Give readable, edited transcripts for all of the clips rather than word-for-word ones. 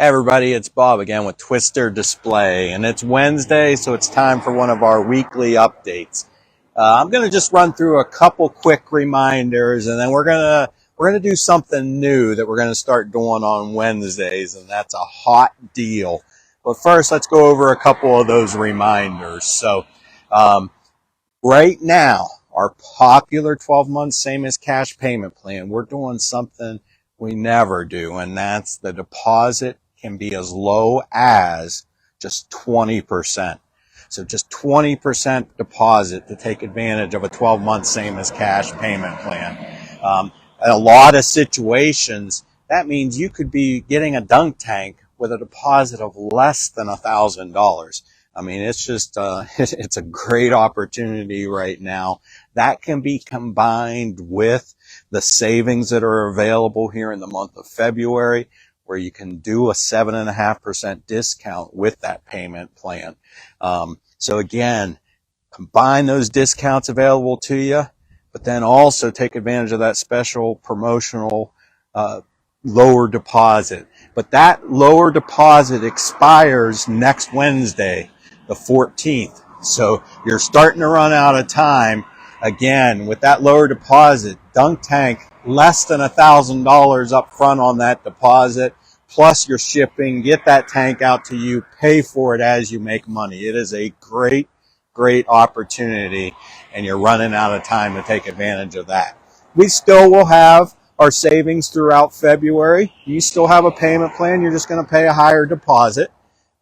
Hey everybody, it's Bob again with Twister Display, and it's Wednesday, so it's time for one of our weekly updates. I'm going to just run through a couple quick reminders, and then we're gonna do something new that we're going to start doing on Wednesdays, and that's a hot deal. But first, let's go over a couple of those reminders. So, right now, our popular 12-month same as cash payment plan, we're doing something we never do, and that's the deposit can be as low as just 20%. So just 20% deposit to take advantage of a 12-month same as cash payment plan. In a lot of situations, that means you could be getting a dunk tank with a deposit of less than $1,000. I mean, it's just, it's a great opportunity right now. That can be combined with the savings that are available here in the month of February, where you can do a 7.5% discount with that payment plan. So again, combine those discounts available to you, but then also take advantage of that special promotional lower deposit. But that lower deposit expires next Wednesday, the 14th. So you're starting to run out of time. Again, with that lower deposit, dunk tank, less than $1,000 up front on that deposit, plus your shipping, get that tank out to you, pay for it as you make money. It is a great, great opportunity, and you're running out of time to take advantage of that. We still will have our savings throughout February. You still have a payment plan. You're just going to pay a higher deposit.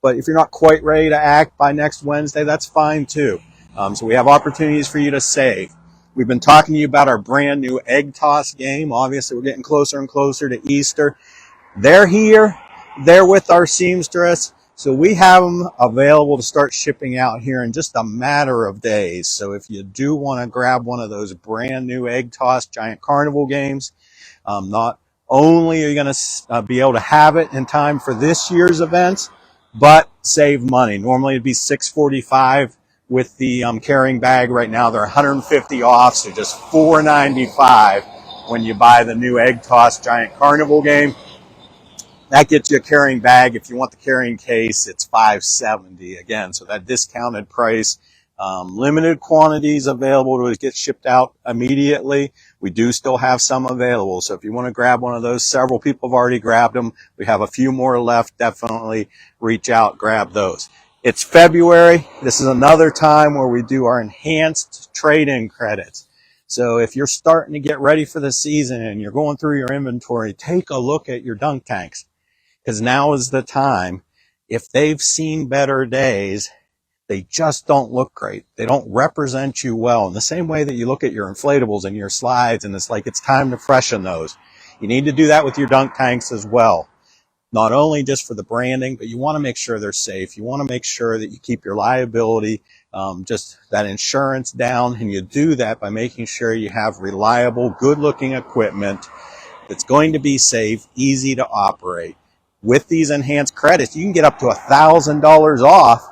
But if you're not quite ready to act by next Wednesday, that's fine too. So we have opportunities for you to save. We've been talking to you about our brand new egg toss game. Obviously, we're getting closer and closer to Easter. They're here. They're with our seamstress. So we have them available to start shipping out here in just a matter of days. So if you do want to grab one of those brand new egg toss giant carnival games, not only are you going to be able to have it in time for this year's events, but save money. Normally it'd be $6.45 with the carrying bag. Right now they're $150 off, so just $4.95 when you buy the new egg toss giant carnival game. That gets you a carrying bag. If you want the carrying case, it's $5.70 again. So that discounted price, limited quantities available to get shipped out immediately. We do still have some available. So if you want to grab one of those, several people have already grabbed them. We have a few more left. Definitely reach out, grab those. It's February. This is another time where we do our enhanced trade-in credits. So if you're starting to get ready for the season and you're going through your inventory, take a look at your dunk tanks, because now is the time. If they've seen better days, they just don't look great. They don't represent you well. In the same way that you look at your inflatables and your slides and it's like it's time to freshen those. You need to do that with your dunk tanks as well. Not only just for the branding, but you want to make sure they're safe. You want to make sure that you keep your liability, just that insurance down, and you do that by making sure you have reliable, good-looking equipment that's going to be safe, easy to operate. With these enhanced credits, you can get up to $1,000 off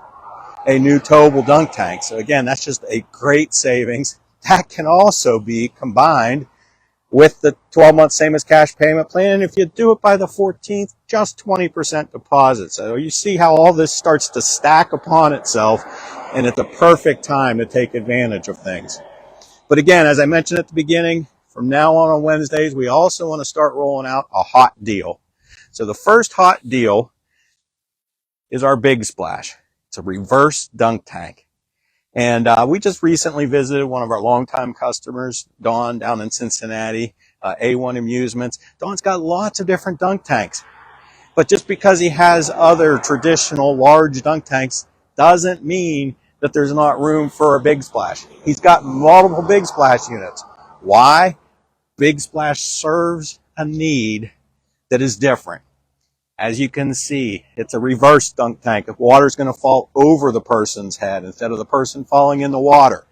a new towable dunk tank. So again, that's just a great savings. That can also be combined with the 12-month same as cash payment plan. And if you do it by the 14th, just 20% deposit. So you see how all this starts to stack upon itself, and it's a perfect time to take advantage of things. But again, as I mentioned at the beginning, from now on Wednesdays, we also want to start rolling out a hot deal. So the first hot deal is our Big Splash. It's a reverse dunk tank. And we just recently visited one of our longtime customers, Don, down in Cincinnati, A1 Amusements. Don's got lots of different dunk tanks. But just because he has other traditional large dunk tanks doesn't mean that there's not room for a Big Splash. He's got multiple Big Splash units. Why? Big Splash serves a need that is different. As you can see, it's a reverse dunk tank. If water's going to fall over the person's head instead of the person falling in the water.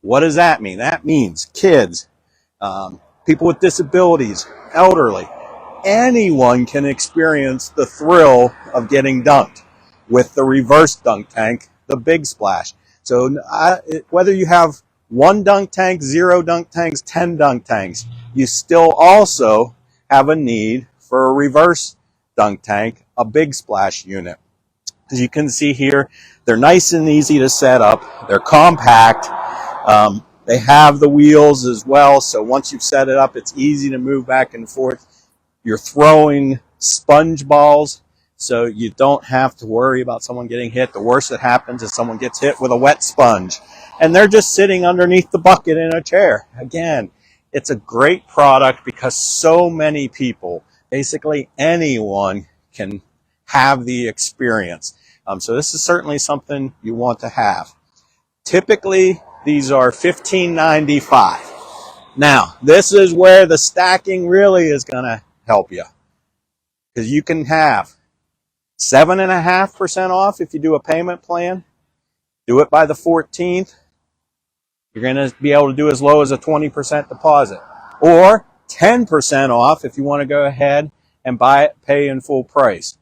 What does that mean? That means kids, people with disabilities, elderly, anyone can experience the thrill of getting dunked with the reverse dunk tank, the Big Splash. So whether you have 1 dunk tank, 0 dunk tanks, 10 dunk tanks, you still also have a need for a reverse dunk tank, a big splash unit. As you can see here, they're nice and easy to set up. They're compact. They have the wheels as well, so once you've set it up, it's easy to move back and forth. You're throwing sponge balls, so you don't have to worry about someone getting hit. The worst that happens is someone gets hit with a wet sponge, and they're just sitting underneath the bucket in a chair. Again, it's a great product because so many people, basically anyone, can have the experience. So this is certainly something you want to have. Typically, these are $15.95. Now, this is where the stacking really is going to help you, because you can have 7.5% off if you do a payment plan. Do it by the 14th. You're going to be able to do as low as a 20% deposit, or 10% off if you want to go ahead and buy it, pay in full price.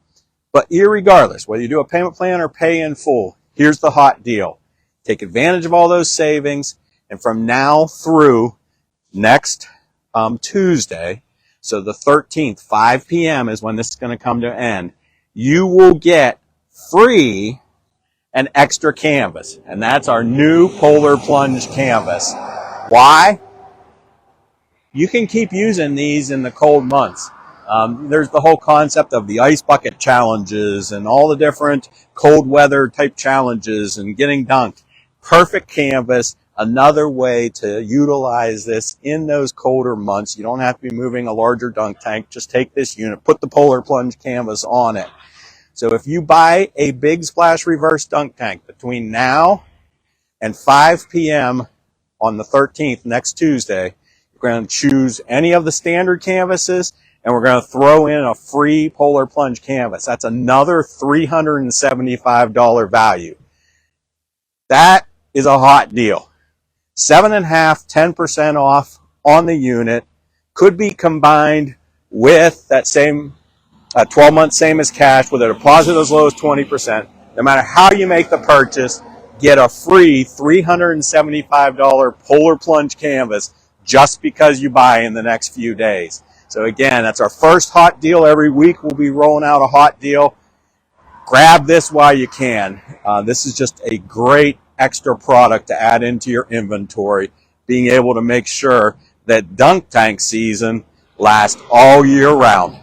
But irregardless, whether you do a payment plan or pay in full, here's the hot deal. Take advantage of all those savings, and from now through next Tuesday, so the 13th, 5 p.m. is when this is going to come to an end, you will get free an extra canvas, and that's our new Polar Plunge canvas. Why? You can keep using these in the cold months. There's the whole concept of the ice bucket challenges and all the different cold weather type challenges and getting dunked. Perfect canvas, another way to utilize this in those colder months. You don't have to be moving a larger dunk tank. Just take this unit, put the Polar Plunge canvas on it. So if you buy a Big Splash reverse dunk tank between now and 5 p.m. on the 13th, next Tuesday, you're going to choose any of the standard canvases, and we're going to throw in a free Polar Plunge canvas. That's another $375 value. That is a hot deal. 7.5%, 10% off on the unit. Could be combined with that same 12-month same as cash with a deposit as low as 20%. No matter how you make the purchase, get a free $375 Polar Plunge canvas just because you buy in the next few days. So again, that's our first hot deal. Every week we'll be rolling out a hot deal. Grab this while you can. This is just a great extra product to add into your inventory, being able to make sure that dunk tank season lasts all year round.